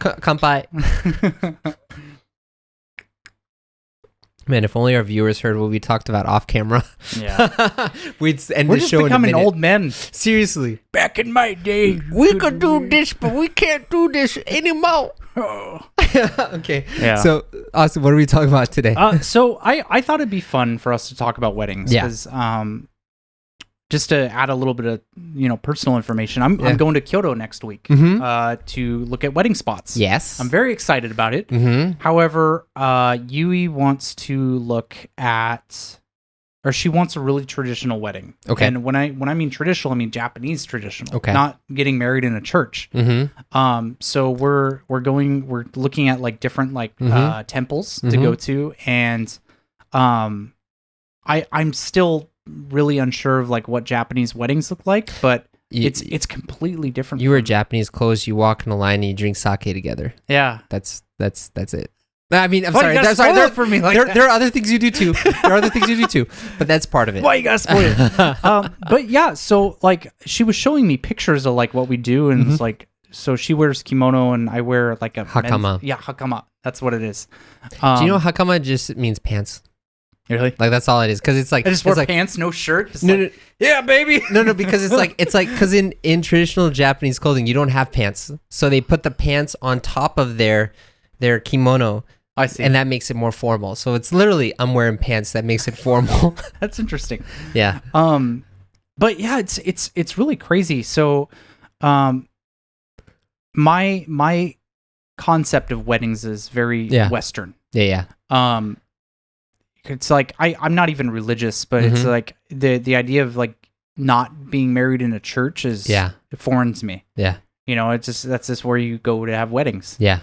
Kanpai. Man, if only our viewers heard what we talked about off camera. Yeah. We'd end We're the just show becoming in a minute. old men. Seriously. Back in my day, We could do this, but we can't do this anymore. Okay. Yeah. So, Austin, what are we talking about today? So I thought it'd be fun for us to talk about weddings. Yeah. Because just to add a little bit of personal information, I'm going to Kyoto next week to look at wedding spots. Yes. I'm very excited about it. Mm-hmm. However, Yui wants to look at, or she wants a really traditional wedding. Okay. And when I mean traditional, I mean Japanese traditional. Okay. Not getting married in a church. Mm-hmm. So we're looking at like different temples to go to, and I'm still really unsure of like what Japanese weddings look like, but it's completely different. You wear Japanese clothes, you walk in a line, and you drink sake together. Yeah. That's it. I mean, I'm Why sorry. you gotta spoil it for me like that? There are other things you do too. But that's part of it. Why you gotta spoil it? But yeah, so like she was showing me pictures of like what we do, and it's like, so she wears kimono and I wear like a Hakama. Hakama. That's what it is. Do you know hakama just means pants? Really? Like that's all it is, because it's like I just it's wear like, pants, no shirt. Just No, yeah, baby. no, because it's like because in traditional Japanese clothing you don't have pants, so they put the pants on top of their kimono. I see. And that makes it more formal. So it's literally I'm wearing pants that makes it formal. That's interesting. Yeah. But yeah, it's really crazy. So, my concept of weddings is very Western. Yeah. It's like I'm not even religious, but it's like the idea of like not being married in a church is foreign to me. Yeah. That's just where you go to have weddings. Yeah.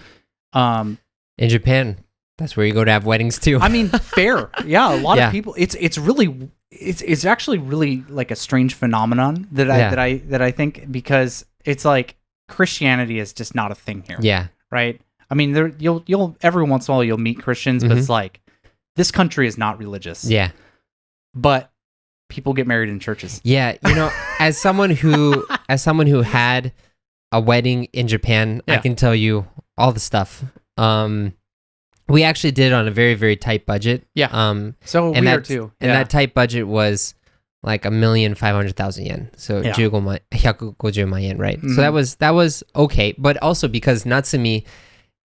In Japan, that's where you go to have weddings too. I mean, fair. Yeah, a lot of people. It's actually really like a strange phenomenon that I think, because it's like Christianity is just not a thing here. Yeah. Right. I mean, you'll every once in a while you'll meet Christians, but it's like this country is not religious. Yeah. But people get married in churches. Yeah. As someone who had a wedding in Japan, I can tell you all the stuff. We actually did it on a very, very tight budget. Yeah. So we are too. And that tight budget was like 1,500,000 yen. So 150万yen, right? So that was okay. But also because Natsumi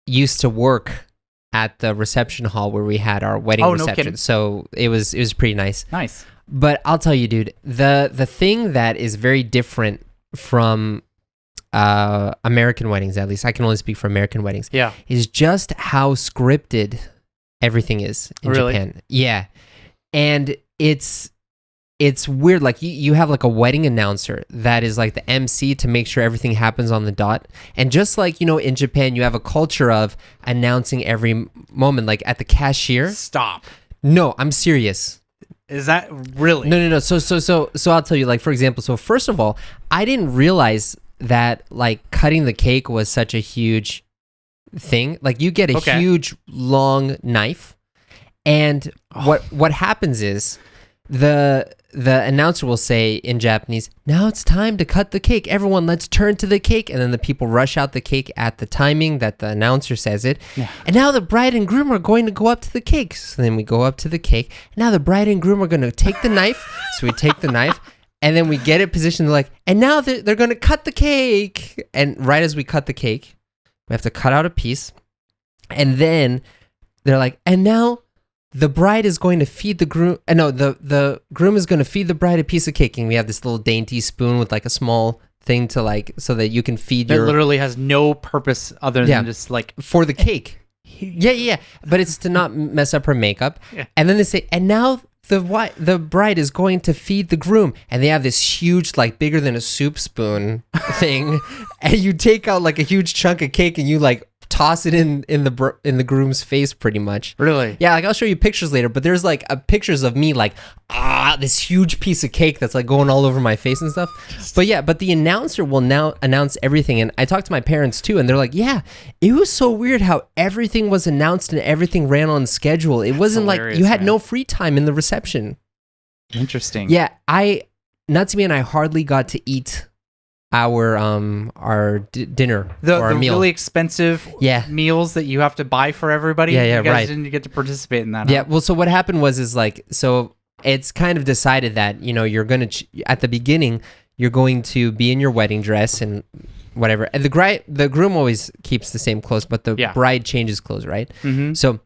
used to work at the reception hall where we had our wedding reception. No kidding. So it was pretty nice. Nice. But I'll tell you, dude, the thing that is very different from American weddings, at least I can only speak for American weddings, is just how scripted everything is in Japan. Yeah. And it's weird. Like you have like a wedding announcer that is like the MC to make sure everything happens on the dot. And just like, in Japan, you have a culture of announcing every moment, like at the cashier. Stop. No, I'm serious. Is that really? No. So I'll tell you, like, for example, so first of all, I didn't realize that like cutting the cake was such a huge thing. Like you get a huge long knife, and what happens is the announcer will say in Japanese, "Now it's time to cut the cake. Everyone, let's turn to the cake." And then the people rush out the cake at the timing that the announcer says it. Yeah. And now the bride and groom are going to go up to the cake. So then we go up to the cake. And now the bride and groom are going to take the knife. So we take the knife. And then we get it positioned like, and now they're going to cut the cake. And right as we cut the cake, we have to cut out a piece. And then they're like, and now the bride is going to feed the groom. The groom is going to feed the bride a piece of cake. And we have this little dainty spoon with like a small thing to like, so that you can feed that literally has no purpose other than just like. For the cake. Yeah. But it's to not mess up her makeup. Yeah. And then they say, and now the bride is going to feed the groom, and they have this huge, like bigger than a soup spoon thing, and you take out like a huge chunk of cake and you like toss it in the groom's face, pretty much. Really? Yeah, like I'll show you pictures later, but there's like pictures of me like this huge piece of cake that's like going all over my face and stuff. But the announcer will now announce everything, and I talked to my parents too, and they're like, yeah, it was so weird how everything was announced and everything ran on schedule. It wasn't like you had no free time in the reception. Interesting. Yeah, Natsumi and I hardly got to eat our dinner or our the meal. really expensive meals that you have to buy for everybody. Yeah, you guys right. didn't get to participate in that. Yeah, well, so what happened was like, so it's kind of decided that, you know, you're going to, at the beginning, you're going to be in your wedding dress and whatever. And the groom always keeps the same clothes, but the bride changes clothes, right? Mm-hmm. So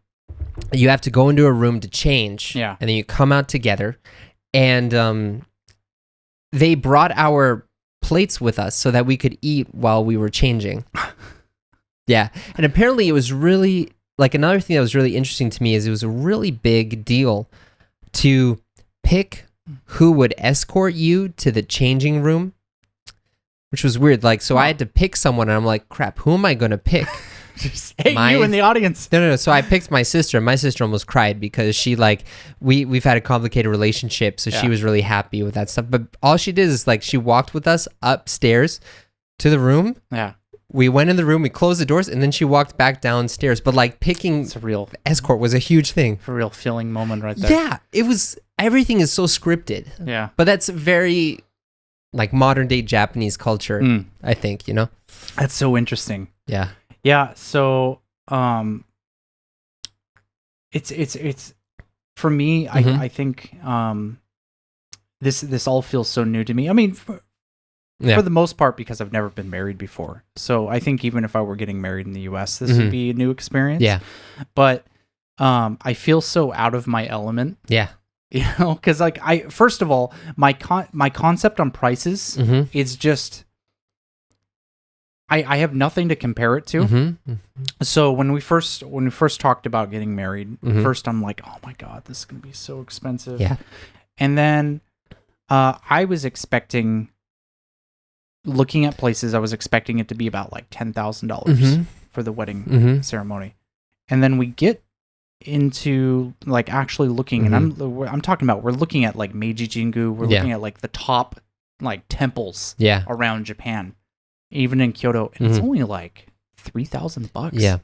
you have to go into a room to change. Yeah. And then you come out together. And they brought our plates with us so that we could eat while we were changing. Yeah. And apparently it was really, like, another thing that was really interesting to me is it was a really big deal to pick who would escort you to the changing room, which was weird. Like, so I had to pick someone, and I'm like, crap, who am I going to pick? Just, hey, you in the audience. No. So I picked my sister. My sister almost cried because she, like, we've had a complicated relationship, so she was really happy with that stuff. But all she did is, like, she walked with us upstairs to the room. Yeah. We went in the room, we closed the doors, and then she walked back downstairs. But, like, picking it's a real escort was a huge thing. It's a real feeling moment right there. Yeah, it was. Everything is so scripted. Yeah. But that's very, like, modern day Japanese culture, I think, you know? That's so interesting. Yeah. Yeah, so it's for me, I think this all feels so new to me. I mean, for the most part, because I've never been married before. So I think even if I were getting married in the US, this would be a new experience. Yeah. But I feel so out of my element. Yeah. You know, because, like, first of all, my concept on prices is just, I have nothing to compare it to. So when we first talked about getting married, first I'm like, oh my God, this is gonna be so expensive. Yeah. And then I was expecting, looking at places, I was expecting it to be about like $10,000 for the wedding ceremony. And then we get into, like, actually looking, and I'm talking about, we're looking at, like, Meiji Jingu, we're looking at, like, the top, like, temples around Japan, even in Kyoto, and it's only like $3,000. Yeah.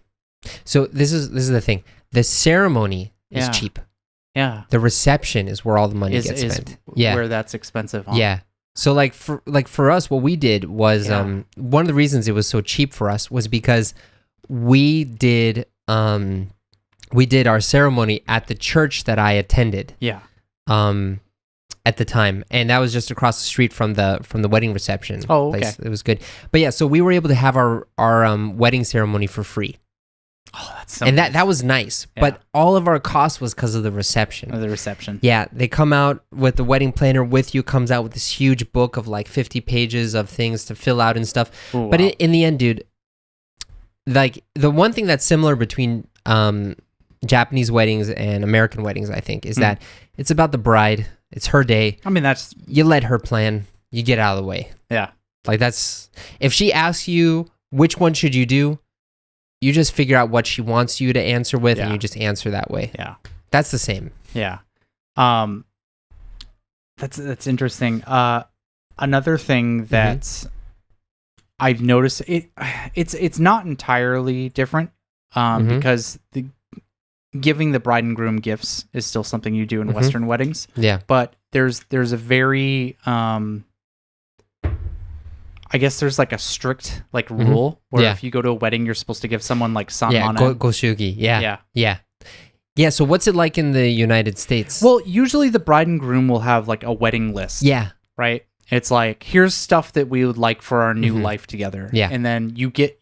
So this is the thing. The ceremony is cheap. Yeah. The reception is where all the money gets spent. Yeah. Where that's expensive. Huh? Yeah. So like for us, what we did was one of the reasons it was so cheap for us was because we did our ceremony at the church that I attended. Yeah. At the time, and that was just across the street from the wedding reception. Oh, okay. Place. It was good. But yeah, so we were able to have our wedding ceremony for free. Oh, that's so and nice. that was nice. Yeah. But all of our cost was because of the reception. Yeah, they come out with the wedding planner with you, comes out with this huge book of like 50 pages of things to fill out and stuff. Ooh, but wow. in the end, dude, like the one thing that's similar between Japanese weddings and American weddings, I think, is that it's about the bride. It's her day. I mean, you let her plan. You get out of the way. Yeah. Like that's, if she asks you which one should you do, you just figure out what she wants you to answer with, and you just answer that way. Yeah. That's the same. Yeah. That's interesting. Another thing that I've noticed, it's not entirely different, because giving the bride and groom gifts is still something you do in Western weddings. Yeah. But there's a very, I guess there's like a strict like rule where if you go to a wedding, you're supposed to give someone like sanmana. Yeah, goshugi. Yeah. So what's it like in the United States? Well, usually the bride and groom will have like a wedding list. Yeah. Right? It's like, here's stuff that we would like for our new life together. Yeah. And then you get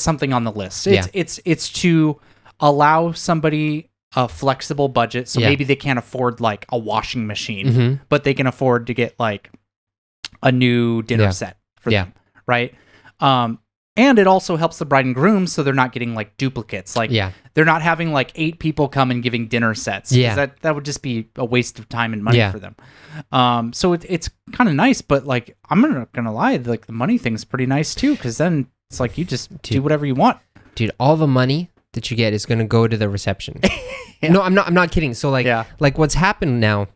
something on the list. It's to allow somebody a flexible budget, so maybe they can't afford like a washing machine, but they can afford to get like a new dinner set for them, right? And it also helps the bride and groom, so they're not getting like duplicates. Like they're not having like 8 people come and giving dinner sets. Yeah, that would just be a waste of time and money for them. So it's kind of nice, but like I'm not gonna lie, like the money thing's pretty nice too, because then it's like you just do whatever you want. Dude, all the money that you get is going to go to the reception. No, I'm not kidding. So like what's happened now,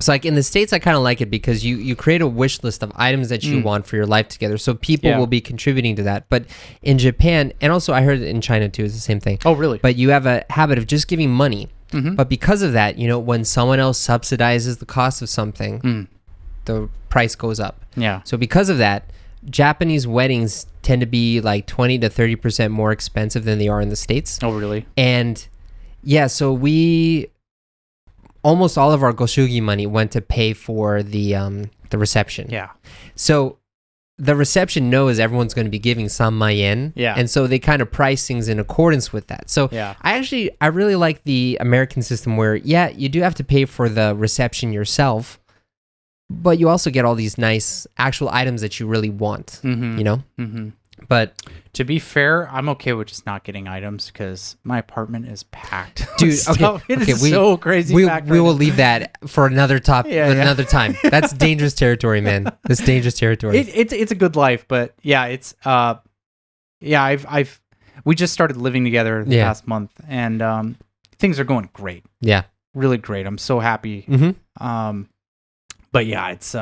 so like in the States, I kind of like it because you create a wish list of items that you want for your life together. So people will be contributing to that. But in Japan, and also I heard in China too, it's the same thing. Oh, really? But you have a habit of just giving money. But because of that, you know, when someone else subsidizes the cost of something, the price goes up. Yeah. So because of that, Japanese weddings tend to be like 20 to 30% more expensive than they are in the States. Oh, really? And yeah, so almost all of our goshugi money went to pay for the reception. Yeah. So the reception knows everyone's going to be giving some yen. Yeah. And so they kind of price things in accordance with that. So yeah. I really like the American system where, yeah, you do have to pay for the reception yourself, but you also get all these nice actual items that you really want, you know? Mm-hmm. But to be fair, I'm okay with just not getting items because my apartment is packed. Dude, so crazy. We will leave that for another another time. That's dangerous territory, man. That's dangerous territory. It's a good life, but yeah, it's we just started living together the past month, and things are going great. Yeah, really great. I'm so happy. Mm-hmm. But yeah, it's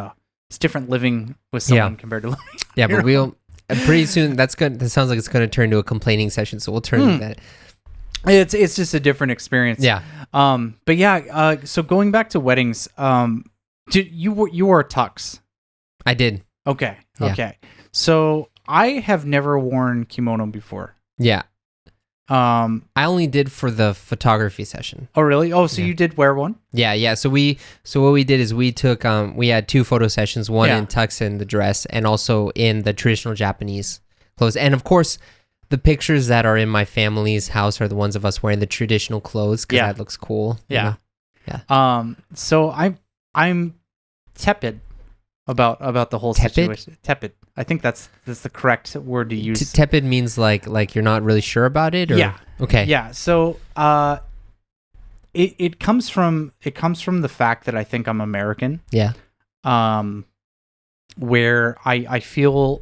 different living with someone compared to living. Yeah, but we'll. Pretty soon, that sounds like it's going to turn into a complaining session. So we'll turn to that. It's just a different experience. Yeah. But yeah. So going back to weddings, you wore a tux? I did. Okay. Yeah. Okay. So I have never worn kimono before. Yeah. I only did for the photography session. Oh, really? Oh, so you did wear one? Yeah. So what we did is we took we had 2 photo sessions, one in tux and the dress, and also in the traditional Japanese clothes. And of course, the pictures that are in my family's house are the ones of us wearing the traditional clothes because that looks cool. Yeah. You know? So I'm tepid about the whole situation. Tepid. I think that's the correct word to use. Tepid means like you're not really sure about it, or? Yeah. Okay. Yeah. So it comes from the fact that I think I'm American. Yeah. Where I feel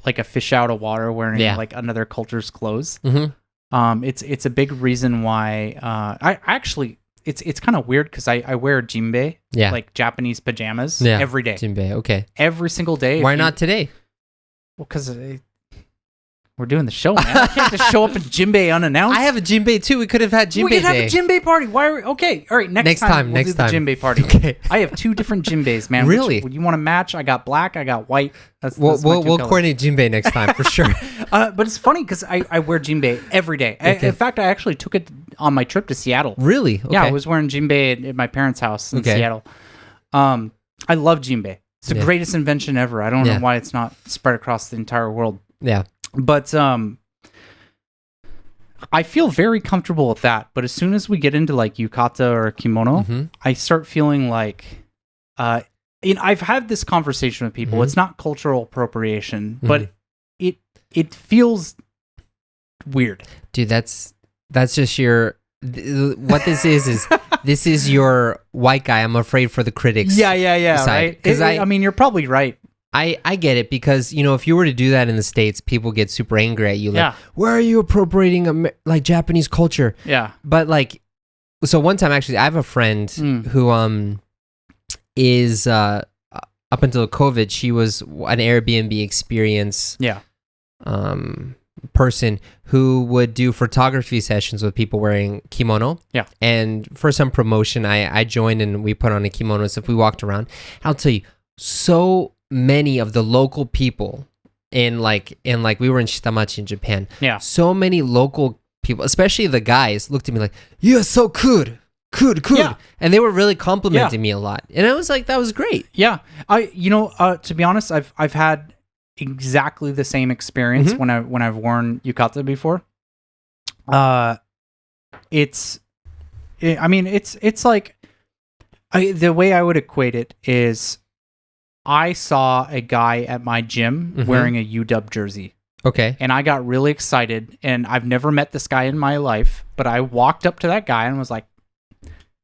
like a fish out of water wearing like another culture's clothes. Mm-hmm. It's a big reason why I actually it's kind of weird because I wear jinbei, like Japanese pajamas, every day. Jinbei, okay. Every single day. Why not today? Well, because we're doing the show, man. I can't just show up in jinbei unannounced. I have a jinbei too. We could have had jinbei day. We could have a jinbei party. Why are we... Okay, all right. Next time we'll do the jinbei party. Okay. I have 2 different jinbeis, man. Really? You want to match? I got black. I got white. We'll coordinate jinbei next time for sure. But it's funny because I wear jinbei every day. Okay. In fact, I actually took it on my trip to Seattle. Really? Okay. Yeah, I was wearing jinbei at my parents' house in Seattle. I love jinbei. It's the greatest invention ever. I don't know why it's not spread across the entire world. Yeah. But I feel very comfortable with that. But as soon as we get into like yukata or kimono, I start feeling like, I've had this conversation with people. It's not cultural appropriation, but it feels weird. Dude, that's just your... What this is this is your white guy. I'm afraid for the critics. Yeah. Right? Because I mean, you're probably right. I get it because, you know, if you were to do that in the States, people get super angry at you. Like, where are you appropriating like Japanese culture? Yeah. But like, so one time actually, I have a friend who is up until COVID, she was an Airbnb experience. Person who would do photography sessions with people wearing kimono. Yeah. And for some promotion, I joined and we put on a kimono stuff. We walked around. I'll tell you, so many of the local people in like we were in Shitamachi in Japan. Yeah. So many local people, especially the guys, looked at me like, "You're so good." Yeah. And they were really complimenting me a lot. And I was like, that was great. Yeah. To be honest, I've had exactly the same experience when I've worn yukata before. It's like the way I would equate it is I saw a guy at my gym wearing a UW jersey. Okay. And I got really excited, and I've never met this guy in my life, but I walked up to that guy and was like,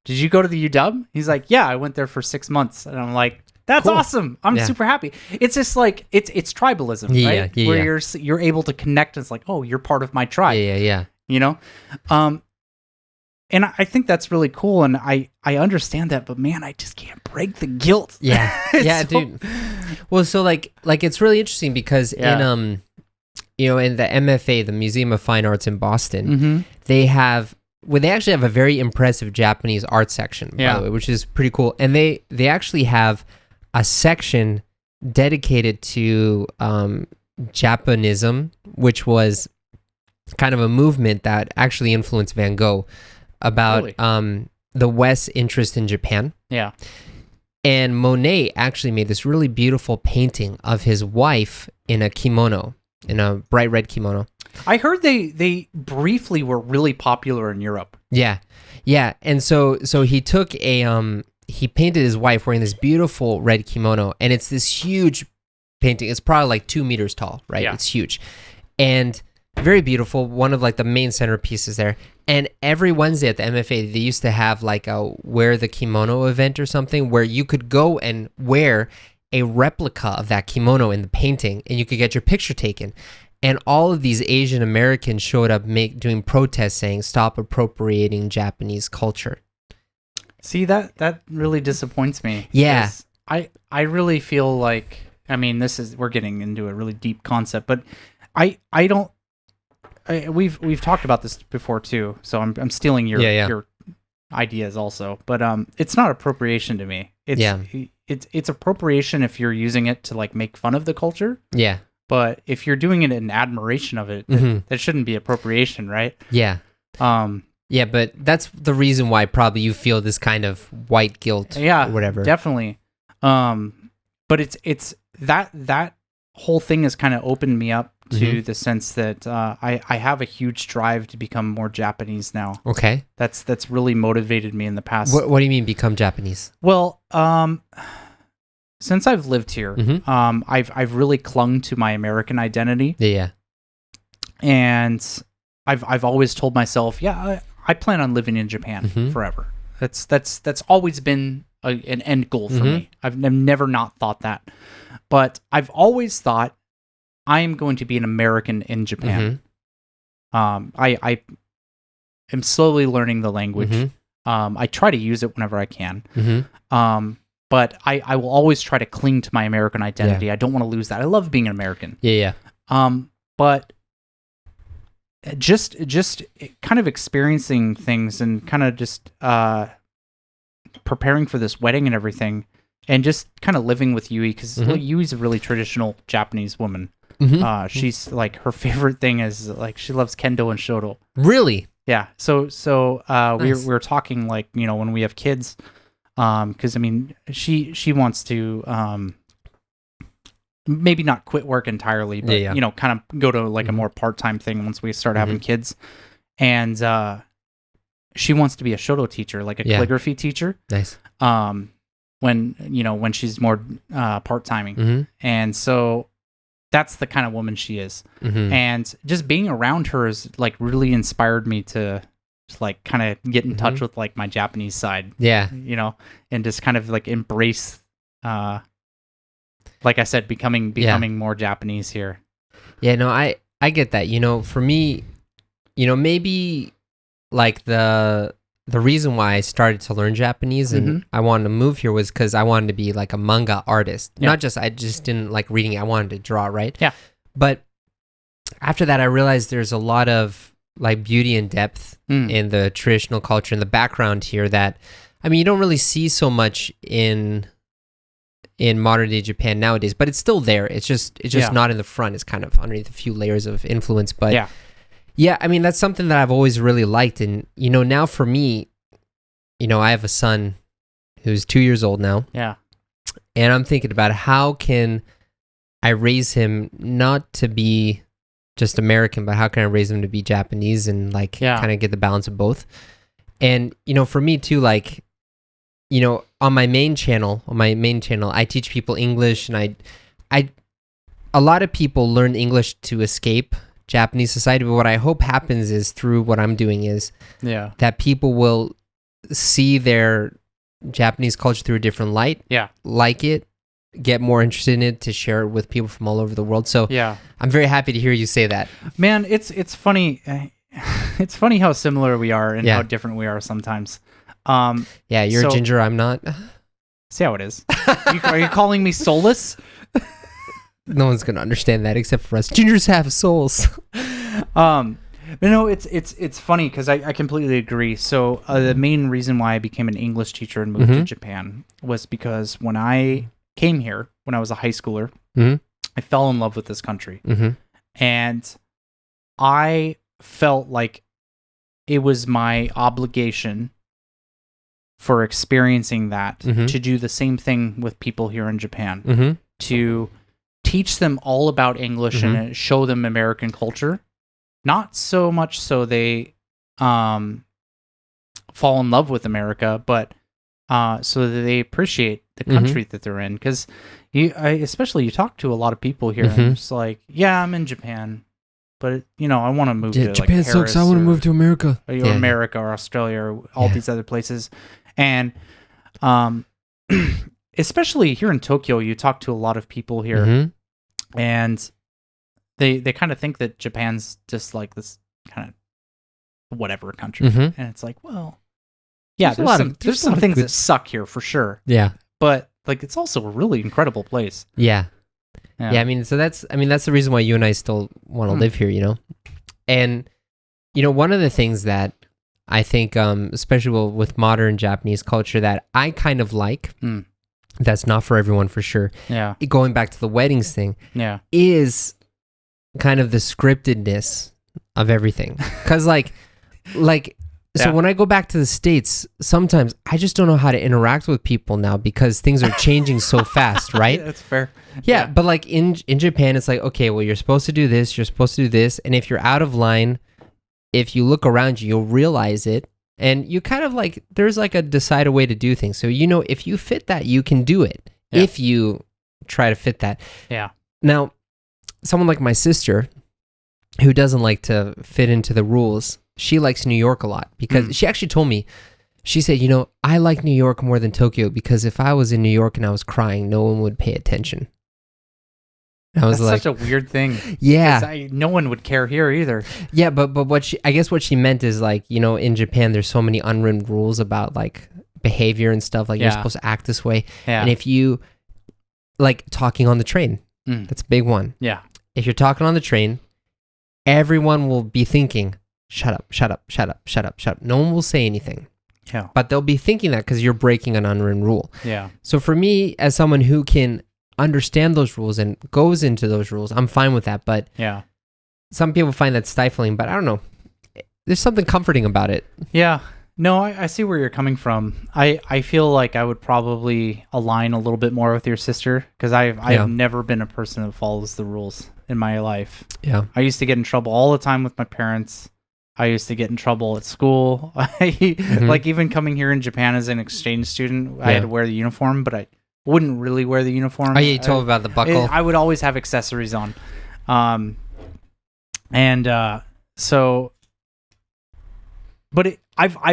"Did you go to the UW?" He's like, "Yeah, I went there for 6 months." And I'm like, "That's awesome. I'm super happy." It's just like it's tribalism, right? Where you're able to connect. It's like, "Oh, you're part of my tribe." Yeah. You know? And I think that's really cool, and I understand that, but man, I just can't break the guilt. Yeah, dude. Well, so like it's really interesting because in in the MFA, the Museum of Fine Arts in Boston, they actually have a very impressive Japanese art section, by the way, which is pretty cool. And they actually have a section dedicated to Japanism, which was kind of a movement that actually influenced Van Gogh about the West's interest in Japan. Yeah. And Monet actually made this really beautiful painting of his wife in a kimono, in a bright red kimono. I heard they briefly were really popular in Europe. Yeah. Yeah. And so he took he painted his wife wearing this beautiful red kimono, and it's this huge painting. It's probably like 2 meters tall, right? Yeah. It's huge. And very beautiful, one of like the main centerpieces there. And every Wednesday at the MFA, they used to have like a wear the kimono event or something where you could go and wear a replica of that kimono in the painting, and you could get your picture taken. And all of these Asian Americans showed up doing protests saying, "Stop appropriating Japanese culture." See, that really disappoints me. Yeah. I really feel like, I mean, we're getting into a really deep concept, but we've talked about this before too, so I'm stealing your ideas also, but it's not appropriation to me. It's appropriation if you're using it to like make fun of the culture. Yeah. But if you're doing it in admiration of it, that shouldn't be appropriation, right? Yeah. Yeah, but that's the reason why probably you feel this kind of white guilt or whatever. Definitely. But it's that whole thing has kind of opened me up to the sense that I have a huge drive to become more Japanese now. Okay. That's really motivated me in the past. What do you mean become Japanese? Well, since I've lived here, I've really clung to my American identity. Yeah. And I've always told myself, I plan on living in Japan forever. That's always been an end goal for me. I've never not thought that. But I've always thought I am going to be an American in Japan. I am slowly learning the language. I try to use it whenever I can. But I will always try to cling to my American identity. Yeah. I don't want to lose that. I love being an American. Yeah. But just kind of experiencing things and kind of just preparing for this wedding and everything, and just kind of living with Yui, because Yui's a really traditional Japanese woman. She's like, her favorite thing is like she loves kendo and shoto. Really? Yeah. So nice. we were talking like, you know, when we have kids, because I mean she wants to maybe not quit work entirely, but you know, kind of go to like a more part-time thing once we start having kids, and she wants to be a shoto teacher, like a calligraphy teacher. Nice. When she's more part-timing, and so that's the kind of woman she is. And just being around her has like really inspired me to just like kind of get in touch with like my Japanese side. Yeah. You know, and just kind of like embrace, like I said, becoming more Japanese here. Yeah, no, I get that. You know, for me, you know, maybe like the reason why I started to learn Japanese and I wanted to move here was because I wanted to be like a manga artist. I just didn't like reading it. I wanted to draw, right? Yeah. But after that, I realized there's a lot of like beauty and depth in the traditional culture and the background here that, I mean, you don't really see so much in modern day Japan nowadays, but it's still there. It's just not in the front. It's kind of underneath a few layers of influence, but yeah, I mean, that's something that I've always really liked. And, you know, now for me, you know, I have a son who's 2 years old now. Yeah. And I'm thinking about how can I raise him not to be just American, but how can I raise him to be Japanese and like kind of get the balance of both? And, you know, for me too, like, you know, on my main channel, I teach people English, and a lot of people learn English to escape Japanese society, but what I hope happens is through what I'm doing is that people will see their Japanese culture through a different light, like it, get more interested in it, to share it with people from all over the world. So I'm very happy to hear you say that. Man, it's funny. It's funny how similar we are and how different we are sometimes. You're a ginger, I'm not. See how it is. Are you calling me soulless? No one's gonna understand that except for us. Gingers have souls. But no, it's funny because I completely agree. So the main reason why I became an English teacher and moved to Japan was because when I came here when I was a high schooler. I fell in love with this country. And I felt like it was my obligation for experiencing that to do the same thing with people here in Japan, to teach them all about English and show them American culture. Not so much so they fall in love with America, but so that they appreciate the country that they're in. Because especially you talk to a lot of people here, and it's like, yeah, I'm in Japan, but I want to move to Japan like sucks. Paris I want to move to America, or America or Australia or all these other places. And especially here in Tokyo, you talk to a lot of people here, and they kind of think that Japan's just like this kind of whatever country, and it's like, well, yeah, there's some things that suck here for sure. Yeah, but like it's also a really incredible place. Yeah. I mean, so that's the reason why you and I still want to live here, And one of the things that I think, especially with modern Japanese culture, that I kind of like, that's not for everyone for sure. Yeah. Going back to the weddings thing, is kind of the scriptedness of everything. Because so when I go back to the States, sometimes I just don't know how to interact with people now because things are changing so fast, right? That's fair. Yeah, but like in Japan, it's like, okay, well, you're supposed to do this, you're supposed to do this, and if you're out of line, if you look around you, you'll realize it, and you kind of like, there's like a decided way to do things. So, if you fit that, you can do it. If you try to fit that. Yeah. Now, someone like my sister, who doesn't like to fit into the rules, she likes New York a lot because she actually told me, she said, I like New York more than Tokyo because if I was in New York and I was crying, no one would pay attention. That's such a weird thing. Yeah. No one would care here either. Yeah, but I guess what she meant is like, in Japan, there's so many unwritten rules about like behavior and stuff. Like you're supposed to act this way. Yeah. And if you like talking on the train, that's a big one. Yeah. If you're talking on the train, everyone will be thinking, shut up, shut up, shut up, shut up, shut up. No one will say anything. Yeah. But they'll be thinking that because you're breaking an unwritten rule. Yeah. So for me, as someone who can understand those rules and goes into those rules, I'm fine with that. But some people find that stifling, but I don't know. There's something comforting about it. Yeah. No, I see where you're coming from. I feel like I would probably align a little bit more with your sister because I've never been a person that follows the rules in my life. Yeah. I used to get in trouble all the time with my parents. I used to get in trouble at school. Like even coming here in Japan as an exchange student, I had to wear the uniform, but I wouldn't really wear the uniform. Oh, yeah, you told me about the buckle. I would always have accessories on. I've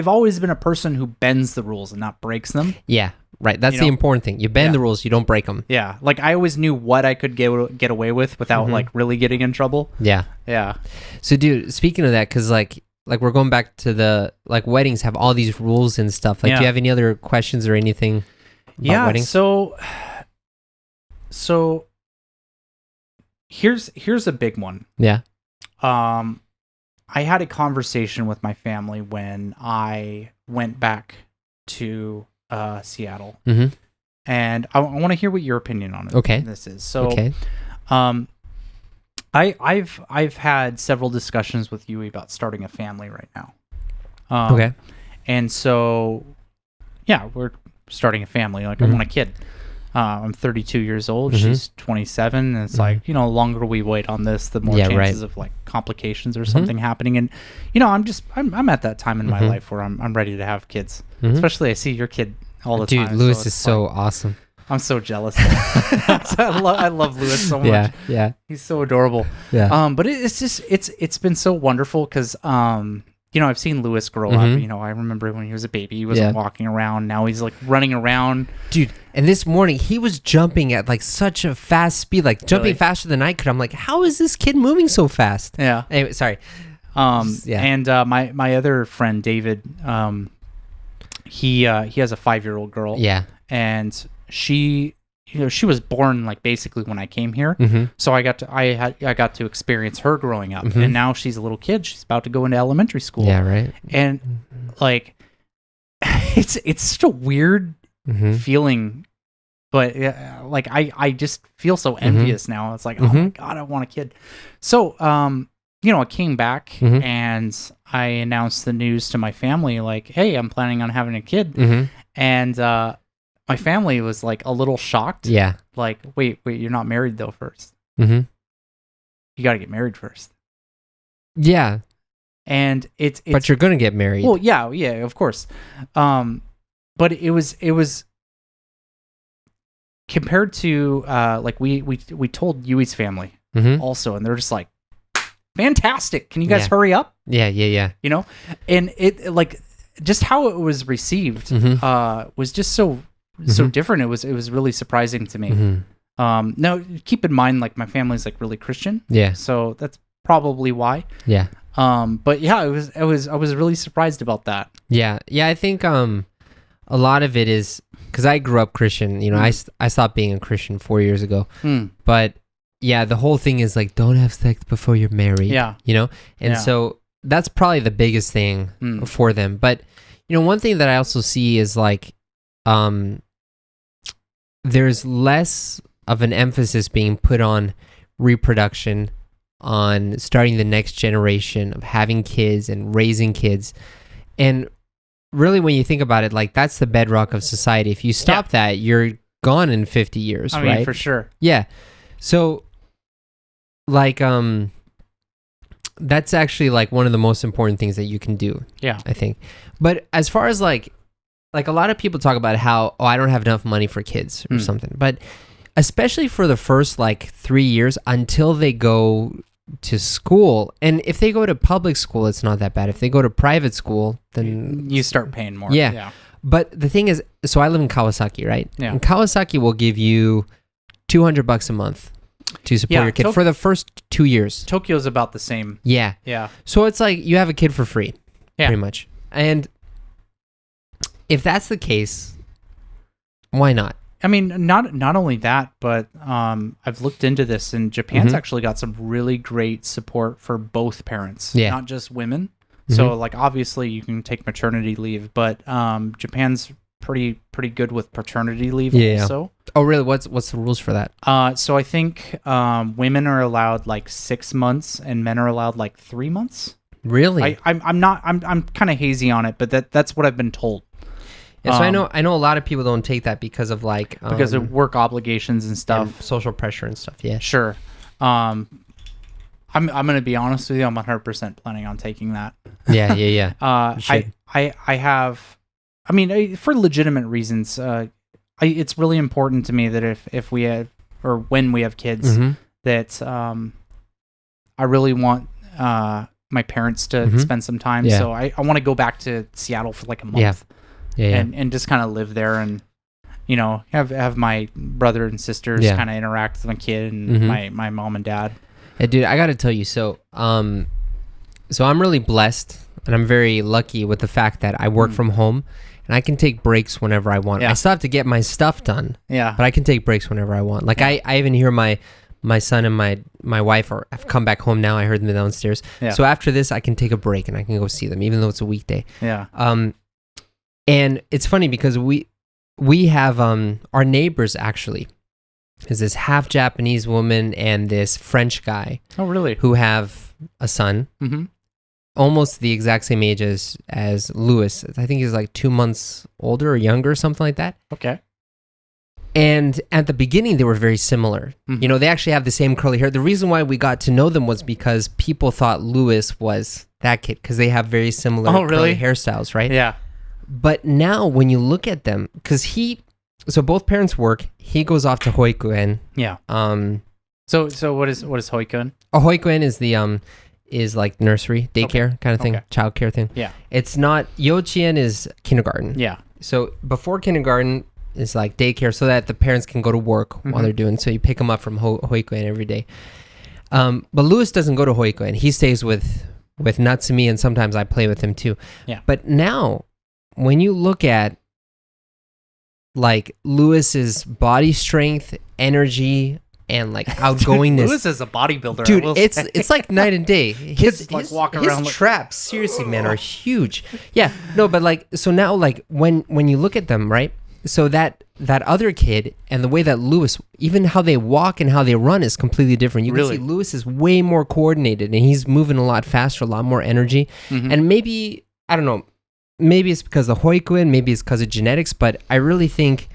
always been a person who bends the rules and not breaks them. Yeah, right. That's the important thing. You bend the rules, you don't break them. Yeah, like I always knew what I could get away with without like really getting in trouble. Yeah. Yeah. So, dude, speaking of that, because like we're going back to the like weddings have all these rules and stuff. Like, do you have any other questions or anything about weddings? So here's a big one. Yeah. I had a conversation with my family when I went back to Seattle, and I want to hear what your opinion on it. Okay. This is so. Okay. I've had several discussions with Yui about starting a family right now. Okay. And so, yeah, we're starting a family. Like I want a kid. I'm 32 years old. She's 27. And it's like, the longer we wait on this, the more chances of like complications or something happening. And, I'm at that time in my life where I'm ready to have kids. Especially I see your kid all the time. Dude, Lewis is so awesome. I'm so jealous. I love Lewis so much. Yeah. He's so adorable. Yeah. But it's been so wonderful because, I've seen Lewis grow up. I remember when he was a baby, he wasn't walking around. Now he's like running around. Dude, and this morning he was jumping at like such a fast speed, like jumping faster than I could. I'm like, how is this kid moving so fast? Yeah. Anyway, sorry. And my other friend David, he has a 5-year-old girl. Yeah. And she was born like basically when I came here. So I got to experience her growing up, and now she's a little kid. She's about to go into elementary school. Yeah, right. And like, it's such a weird feeling But like I just feel so envious now. It's like, oh my God, I want a kid. So, I came back and I announced the news to my family, like, hey, I'm planning on having a kid. And my family was like a little shocked. Yeah. Like, wait, you're not married though first. You got to get married first. Yeah. And it's but you're going to get married. Well, yeah, of course. But it was compared to like we told Yui's family also, and they're just like, fantastic. Can you guys hurry up? Yeah. And it like just how it was received was just so different. It was really surprising to me. Now keep in mind, like my family's like really Christian. Yeah. So that's probably why. Yeah. But yeah, I was really surprised about that. Yeah. Yeah. I think a lot of it is because I grew up Christian. I stopped being a Christian 4 years ago. But yeah, the whole thing is like, don't have sex before you're married. Yeah. And so that's probably the biggest thing for them. But one thing that I also see is like, there's less of an emphasis being put on reproduction, on starting the next generation of having kids and raising kids. And really, when you think about it, like that's the bedrock of society. If you stop that, you're gone in 50 years, I right? mean, for sure. Yeah. So like that's actually like one of the most important things that you can do. Yeah. I think. But as far as like a lot of people talk about how, I don't have enough money for kids or something. But especially for the first like 3 years until they go to school. And if they go to public school, it's not that bad. If they go to private school, then you start paying more. Yeah. But the thing is, so I live in Kawasaki, right? Yeah. And Kawasaki will give you $200 a month to support your kid for the first 2 years. Tokyo's about the same. Yeah. Yeah. So it's like you have a kid for free, pretty much. And if that's the case, why not? I mean, not only that, but I've looked into this, and Japan's actually got some really great support for both parents, not just women. So, like, obviously, you can take maternity leave, but Japan's pretty good with paternity leave also. Oh, really? What's the rules for that? So I think women are allowed like 6 months, and men are allowed like 3 months. Really? I'm kind of hazy on it, but that's what I've been told. Yeah, so I know a lot of people don't take that because of like because of work obligations and stuff, and social pressure and stuff. Yeah, sure. I'm gonna be honest with you. I'm 100% planning on taking that. Yeah. I have. I mean, for legitimate reasons. It's really important to me that if we have or when we have kids, that I really want my parents to spend some time. So I want to go back to Seattle for like a month. Yeah. And just kind of live there and, have my brother and sisters kind of interact with my kid and my mom and dad. Yeah, dude, I got to tell you, so I'm really blessed and I'm very lucky with the fact that I work from home and I can take breaks whenever I want. I still have to get my stuff done. Yeah. But I can take breaks whenever I want. Like I even hear my son and my wife have come back home now. I heard them downstairs. Yeah. So after this, I can take a break and I can go see them, even though it's a weekday. Yeah. And it's funny because we have our neighbors actually is this half Japanese woman and this French guy. Oh, really? Who have a son, almost the exact same age as Louis. I think he's like 2 months older or younger, something like that. Okay. And at the beginning, they were very similar. They actually have the same curly hair. The reason why we got to know them was because people thought Louis was that kid because they have very similar curly hairstyles, right? Yeah. But now when you look at them, because so both parents work, he goes off to hoikuen. Yeah. So what is hoikuen? A hoikuen is like nursery, daycare kind of thing, childcare thing. Yeah. It's not, yochien is kindergarten. Yeah. So before kindergarten is like daycare so that the parents can go to work while they're doing, so you pick them up from hoikuen every day. But Louis doesn't go to hoikuen. He stays with Natsumi and sometimes I play with him too. Yeah. But now, when you look at like Louis's body strength, energy, and like outgoingness, Louis is a bodybuilder, dude. It's like night and day. His walking around. His traps, seriously, man, are huge. Yeah, no, but like so now, like when you look at them, right? So that that other kid and the way that Lewis, even how they walk and how they run is completely different. You can see Lewis is way more coordinated and he's moving a lot faster, a lot more energy. And maybe, I don't know, maybe it's because of the Hoikuen, maybe it's because of genetics, but I really think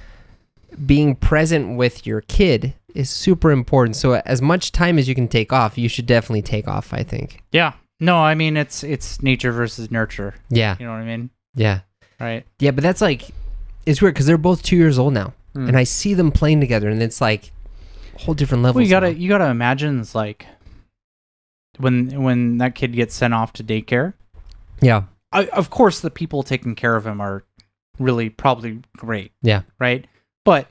being present with your kid is super important. So as much time as you can take off, you should definitely take off, I think. Yeah. No, I mean, it's nature versus nurture. Yeah. You know what I mean? Yeah. Right. Yeah, but that's like, it's weird because they're both 2 years old now. And I see them playing together and it's like a whole different level. Well, you gotta imagine it's like when that kid gets sent off to daycare. Yeah. Of course, the people taking care of him are really probably great. Yeah. Right. But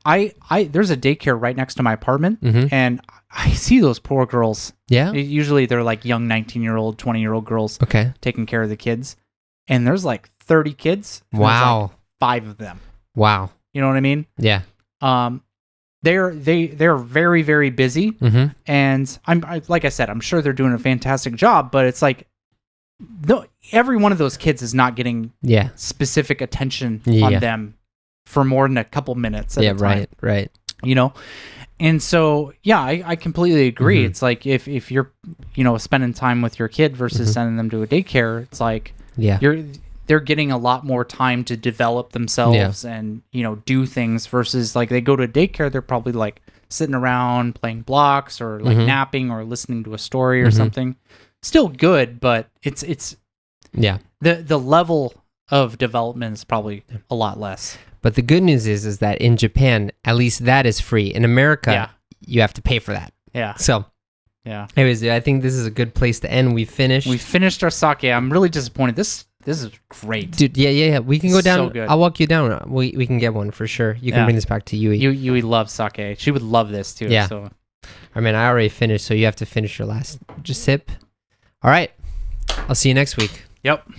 there's a daycare right next to my apartment, and I see those poor girls. Yeah. Usually they're like young 19-year-old, 20-year-old girls. Okay. Taking care of the kids, and there's like 30 kids. Wow. Like 5 of them. Wow. You know what I mean? Yeah. They're very, very busy, and like I said, I'm sure they're doing a fantastic job. But it's like, every one of those kids is not getting specific attention on them for more than a couple minutes at a time. Right. You know, and so I completely agree. It's like if you're spending time with your kid versus sending them to a daycare, it's like they're getting a lot more time to develop themselves and do things versus like they go to daycare, they're probably like sitting around playing blocks or like napping or listening to a story or something. Still good, but it's the level of development is probably a lot less. But the good news is that in Japan, at least that is free. In America, you have to pay for that. Yeah. So, anyways, I think this is a good place to end. We finished our sake. I'm really disappointed. This is great. Dude, yeah. We can go down. So good. I'll walk you down. We can get one for sure. You can bring this back to Yui. Yui loves sake. She would love this too. Yeah. So. I mean, I already finished, so you have to finish your last just sip. All right. I'll see you next week. Yep.